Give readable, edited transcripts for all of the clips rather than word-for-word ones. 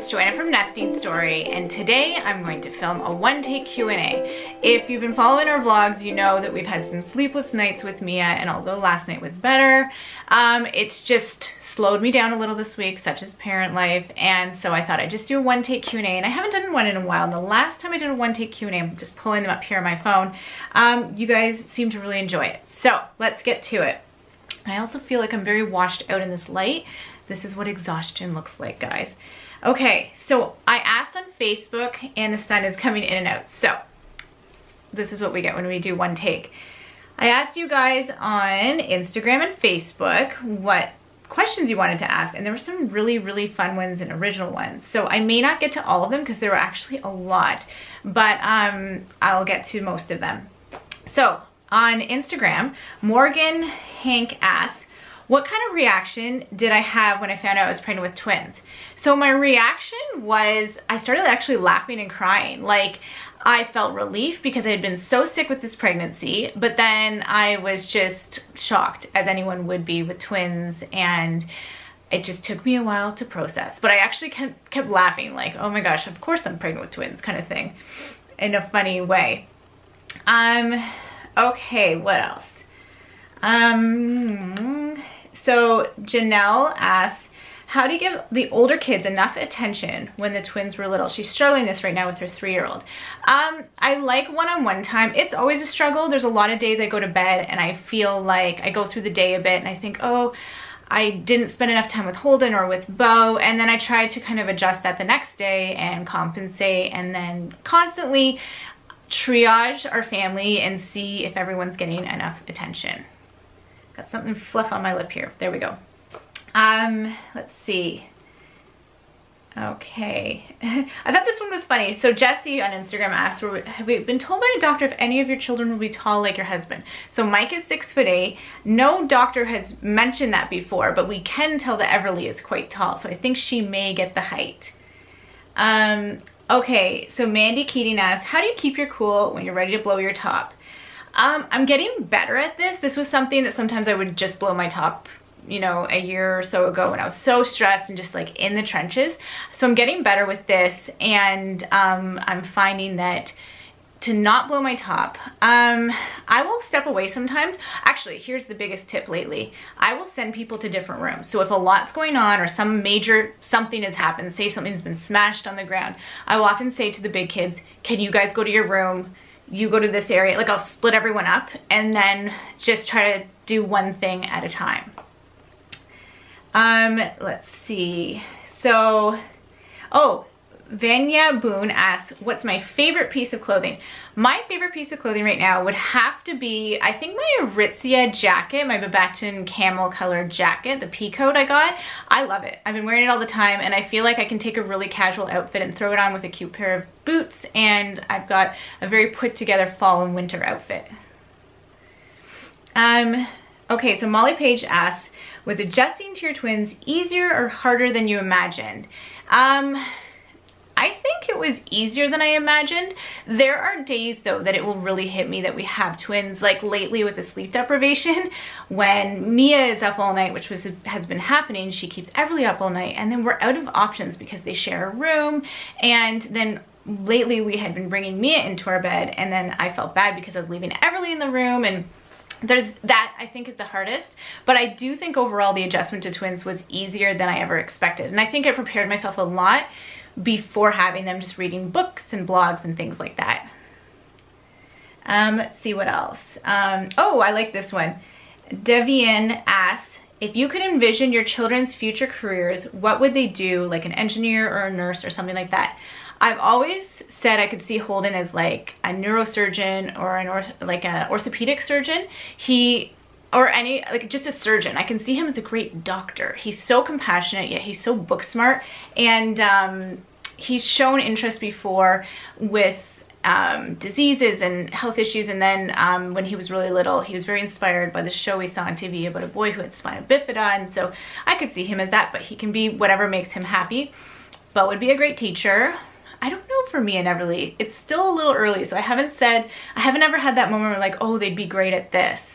it's Joanna from Nesting Story, and today I'm going to film a one-take Q&A. If you've been following our vlogs, you know that we've had some sleepless nights with Mia, and although last night was better, it's just slowed me down a little this week, such as parent life, and so I thought I'd just do a one-take Q&A, and I haven't done one in a while, and the last time I did a one-take Q&A, I'm just pulling them up here on my phone, you guys seem to really enjoy it. So let's get to it. I also feel like I'm very washed out in this light. This is what exhaustion looks like, guys. Okay, so I asked on Facebook and the sun is coming in and out. So this is what we get when we do one take. I asked you guys on Instagram and Facebook what questions you wanted to ask, and there were some really, really fun ones and original ones. So I may not get to all of them because there were actually a lot, but I'll get to most of them. So on Instagram, Morgan Hank asked, what kind of reaction did I have when I found out I was pregnant with twins? So my reaction was, I started actually laughing and crying. Like, I felt relief because I had been so sick with this pregnancy, but then I was just shocked, as anyone would be with twins, and it just took me a while to process. But I actually kept laughing, like, oh my gosh, of course I'm pregnant with twins, kind of thing, in a funny way. Okay, what else? So Janelle asks, how do you give the older kids enough attention when the twins were little? She's struggling this right now with her 3-year-old. I like one-on-one time. It's always a struggle. There's a lot of days I go to bed and I feel like I go through the day a bit and I think, oh, I didn't spend enough time with Holden or with Bo, and then I try to kind of adjust that the next day and compensate, and then constantly triage our family and see if everyone's getting enough attention. Got something fluff on my lip here. There we go. Let's see. Okay. I thought this one was funny. So Jesse on Instagram asked, have we been told by a doctor if any of your children will be tall like your husband? So Mike is 6'8". No doctor has mentioned that before, but we can tell that Everly is quite tall. So I think she may get the height. Okay, so Mandy Keating asks, how do you keep your cool when you're ready to blow your top? I'm getting better at this. This was something that sometimes I would just blow my top, you know, a year or so ago when I was so stressed and just like in the trenches. So I'm getting better with this, and I'm finding that to not blow my top, I will step away sometimes. Actually, here's the biggest tip lately. I will send people to different rooms. So if a lot's going on or some major something has happened, say something's been smashed on the ground, I will often say to the big kids, can you guys go to your room? You go to this area. Like, I'll split everyone up and then just try to do one thing at a time. Let's see. So, oh, Vanya Boone asks, what's my favorite piece of clothing? My favorite piece of clothing right now would have to be, I think, my Aritzia jacket, my Babaton camel colored jacket, the pea coat I got. I love it. I've been wearing it all the time, and I feel like I can take a really casual outfit and throw it on with a cute pair of boots, and I've got a very put together fall and winter outfit. Okay, so Molly Page asks, was adjusting to your twins easier or harder than you imagined? I think it was easier than I imagined. There are days though that it will really hit me that we have twins, like lately with the sleep deprivation, when Mia is up all night, which has been happening. She keeps Everly up all night, and then we're out of options because they share a room, and then lately we had been bringing Mia into our bed, and then I felt bad because I was leaving Everly in the room, and there's that, I think, is the hardest. But I do think overall the adjustment to twins was easier than I ever expected, and I think I prepared myself a lot before having them, just reading books and blogs and things like that. Let's see what else. Oh, I like this one. Devian asks, if you could envision your children's future careers, what would they do, like an engineer or a nurse or something like that? I've always said I could see Holden as like a neurosurgeon or an orthopedic surgeon. Or any, like, just a surgeon. I can see him as a great doctor. He's so compassionate, yet he's so book smart, and he's shown interest before with diseases and health issues, and then when he was really little, he was very inspired by the show he saw on TV about a boy who had spina bifida, and so I could see him as that, but he can be whatever makes him happy. But would be a great teacher. I don't know for me and Everly. It's still a little early, so I haven't ever had that moment where like, oh, they'd be great at this.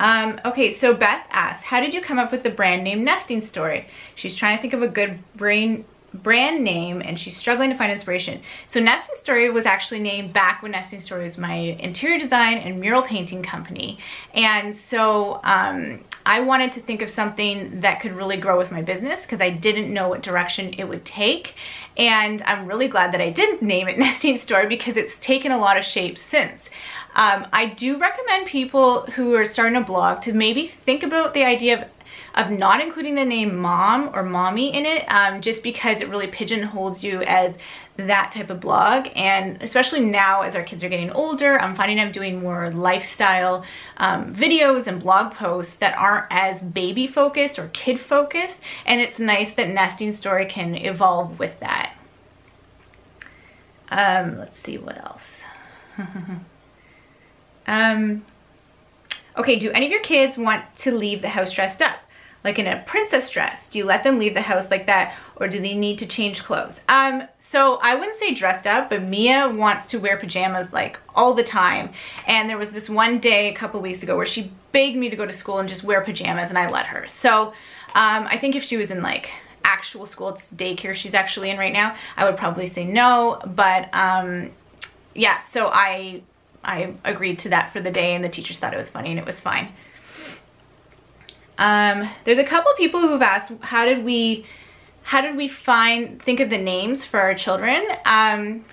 Okay, so Beth asks, how did you come up with the brand name Nesting Story? She's trying to think of a good brand name and she's struggling to find inspiration. So Nesting Story was actually named back when Nesting Story was my interior design and mural painting company. And so I wanted to think of something that could really grow with my business because I didn't know what direction it would take. And I'm really glad that I didn't name it Nesting Story because it's taken a lot of shape since. I do recommend people who are starting a blog to maybe think about the idea of not including the name mom or mommy in it, just because it really pigeonholes you as that type of blog. And especially now as our kids are getting older, I'm finding I'm doing more lifestyle videos and blog posts that aren't as baby focused or kid focused. And it's nice that Nesting Story can evolve with that. Let's see what else. Okay, do any of your kids want to leave the house dressed up? Like in a princess dress? Do you let them leave the house like that, or do they need to change clothes? So I wouldn't say dressed up, but Mia wants to wear pajamas like all the time. And there was this one day a couple weeks ago where she begged me to go to school and just wear pajamas, and I let her. So I think if she was in like actual school, it's daycare she's actually in right now, I would probably say no. But yeah, so I agreed to that for the day, and the teachers thought it was funny and it was fine. There's a couple people who've asked, how did we think of the names for our children?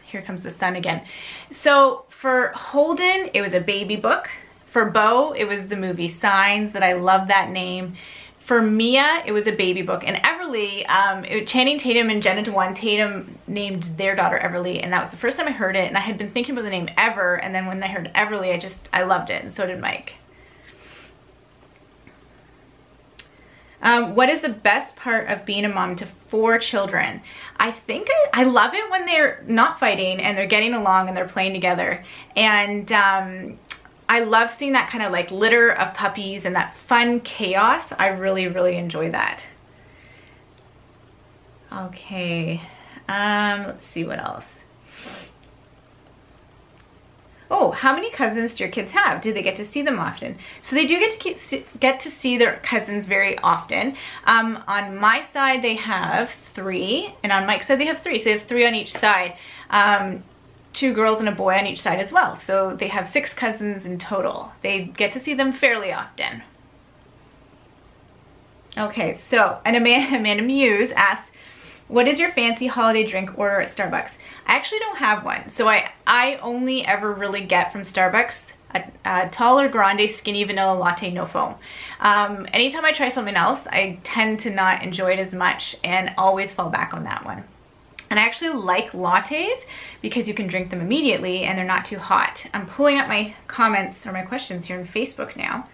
Here comes the sun again. So for Holden, it was a baby book. For Bo, it was the movie Signs, that I love that name. For Mia, it was a baby book. And Everly, Channing Tatum and Jenna Dewan Tatum named their daughter Everly, and that was the first time I heard it, and I had been thinking about the name Ever, and then when I heard Everly, I loved it, and so did Mike. What is the best part of being a mom to 4 children? I think I love it when they're not fighting and they're getting along and they're playing together. And I love seeing that kind of like litter of puppies and that fun chaos. I really, really enjoy that. Okay, let's see what else. Oh, how many cousins do your kids have? Do they get to see them often? So they do get to see their cousins very often. On my side, they have 3, and on Mike's side, they have 3. So they have 3 on each side. 2 girls and a boy on each side as well. So they have 6 cousins in total. They get to see them fairly often. Okay, so, and Amanda Muse asks, what is your fancy holiday drink order at Starbucks? I actually don't have one. So I only ever really get from Starbucks a tall or grande skinny vanilla latte, no foam. Anytime I try something else, I tend to not enjoy it as much and always fall back on that one. And I actually like lattes because you can drink them immediately and they're not too hot. I'm pulling up my comments or my questions here on Facebook now.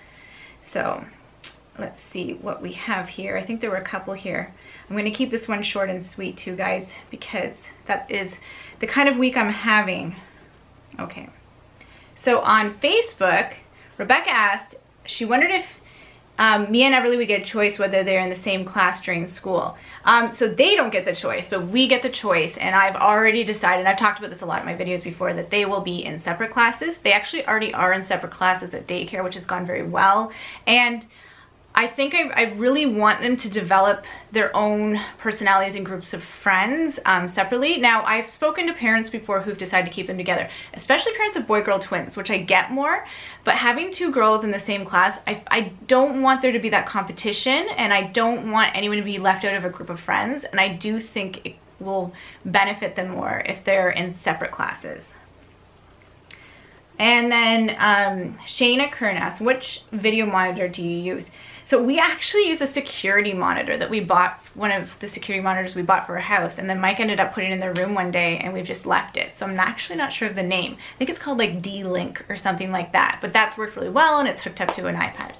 So let's see what we have here. I think there were a couple here. I'm going to keep this one short and sweet too, guys, because that is the kind of week I'm having. Okay. So on Facebook, Rebecca asked, she wondered if Mia and Everly would get a choice whether they're in the same class during school. So they don't get the choice, but we get the choice, and I've already decided, I've talked about this a lot in my videos before, that they will be in separate classes. They actually already are in separate classes at daycare, which has gone very well. And I think I really want them to develop their own personalities and groups of friends separately. Now, I've spoken to parents before who've decided to keep them together, especially parents of boy-girl twins, which I get more, but having 2 girls in the same class, I don't want there to be that competition, and I don't want anyone to be left out of a group of friends, and I do think it will benefit them more if they're in separate classes. And then Shayna Kern asks, which video monitor do you use? So we actually use a security monitor that we bought, one of the security monitors we bought for our house, and then Mike ended up putting it in their room one day and we've just left it. So I'm actually not sure of the name. I think it's called like D-Link or something like that, but that's worked really well and it's hooked up to an iPad.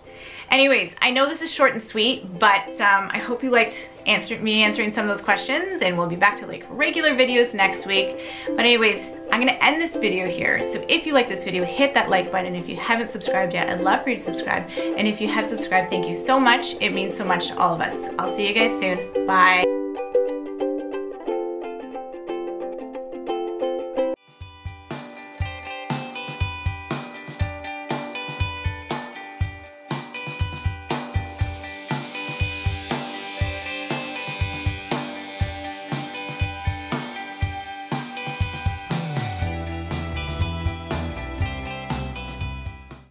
Anyways, I know this is short and sweet, but I hope you liked me answering some of those questions, and we'll be back to like regular videos next week. But anyways, I'm gonna end this video here. So if you like this video, hit that like button. If you haven't subscribed yet, I'd love for you to subscribe. And if you have subscribed, thank you so much. It means so much to all of us. I'll see you guys soon. Bye.